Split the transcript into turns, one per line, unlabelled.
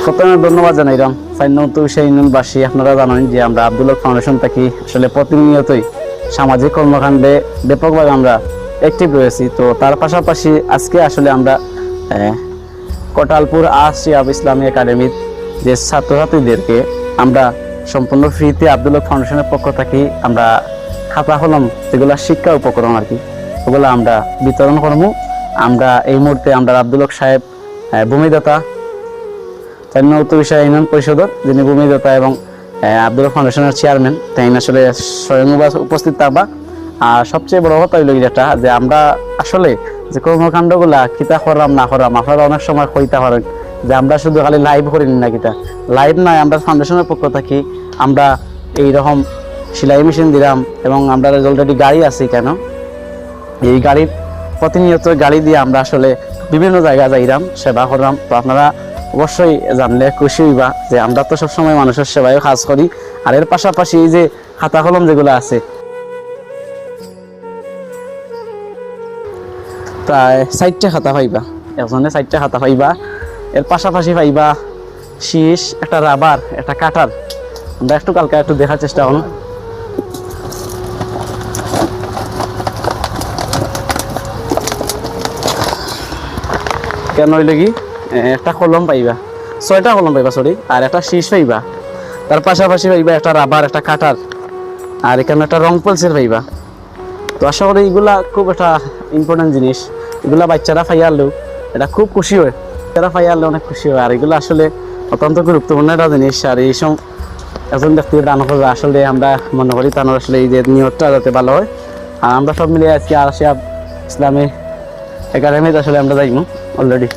প্রথমে ধন্যবাদ জানাইলাম ইউনিয়নবাসী। আপনারা জানেন যে আমরা আব্দুল হক ফাউন্ডেশন থেকে আসলে প্রতিনিয়তই সামাজিক কর্মকাণ্ডে ব্যাপকভাবে আমরা অ্যাক্টিভ রয়েছি। তো তার পাশাপাশি আজকে আসলে আমরা কোটালপুর আশিয়াব ইসলামী একাডেমির যে ছাত্রছাত্রীদেরকে আমরা সম্পূর্ণ ফ্রিতে আব্দুল হক ফাউন্ডেশনের পক্ষ থেকে আমরা খাতা কলম যেগুলো শিক্ষা উপকরণ আর কি ওগুলো আমরা বিতরণ করবো। আমরা এই মুহূর্তে আমরা আব্দুল হক সাহেব ভূমিদাতা উত্তর বিষয় ইউনিয়ন পরিষদের যিনি ভূমিদাতা এবং আব্দুল হক ফাউন্ডেশনের চেয়ারম্যান, তাই আসলে স্বয়ং উপস্থিত থাকবা। আর সবচেয়ে বড় কথা হইল যেটা যে আমরা আসলে যে কর্মকাণ্ডগুলা কিতা করলাম না করলাম আপনারা অনেক সময় কইতে পারেন যে আমরা শুধু খালি লাইভ করি না, কিতা লাইভ নয়, আমরা ফাউন্ডেশনের পক্ষ থাকি আমরা এইরকম সেলাই মেশিন দিলাম এবং আমরা অলরেডি গাড়ি আছে। কেন এই গাড়ির প্রতিনিয়ত গাড়ি দিয়ে আমরা আসলে বিভিন্ন জায়গায় যাইলাম, সেবা করলাম। তো আপনারা অবশ্যই জানলে খুশি হইবা যে আমরা তো সবসময় মানুষের সেবায় কাজ করি। আর এর পাশাপাশি এই যে খাতা কলম যেগুলো আছে প্রায় 60টা খাতা পাইবা, একজনে 60টা খাতা পাইবা। এর পাশাপাশি পাইবা শীষ, একটা রাবার, একটা কাটার। আমরা একটু কালকে একটু দেখার চেষ্টা করো। কেন হইলে কি একটা কলম পাইবা, 6টা কলম পাইবা সরি, আর একটা শীষ পাইবা। তার পাশাপাশি পাইবা একটা রাবার, একটা কাটার, আর এখানে একটা রং পেন্সিল পাইবা। তো আশা করি এগুলা খুব একটা ইম্পর্টেন্ট জিনিস। এগুলা বাচ্চারা পাইয়া আনলেও এটা খুব খুশি হয়, বাচ্চারা পাইয়া আনলে অনেক খুশি হয়। আর এগুলো আসলে অত্যন্ত গুরুত্বপূর্ণ একটা জিনিস। আর এই সব একজন ব্যক্তি দান করে আসলে আমরা মনে করি তার আসলে এই যে নিয়তটা যাতে ভালো হয়। আর আমরা সব মিলে আজকে আশিয়াব ইসলামী একাডেমিতে আসলে আমরা যাইব অলরেডি।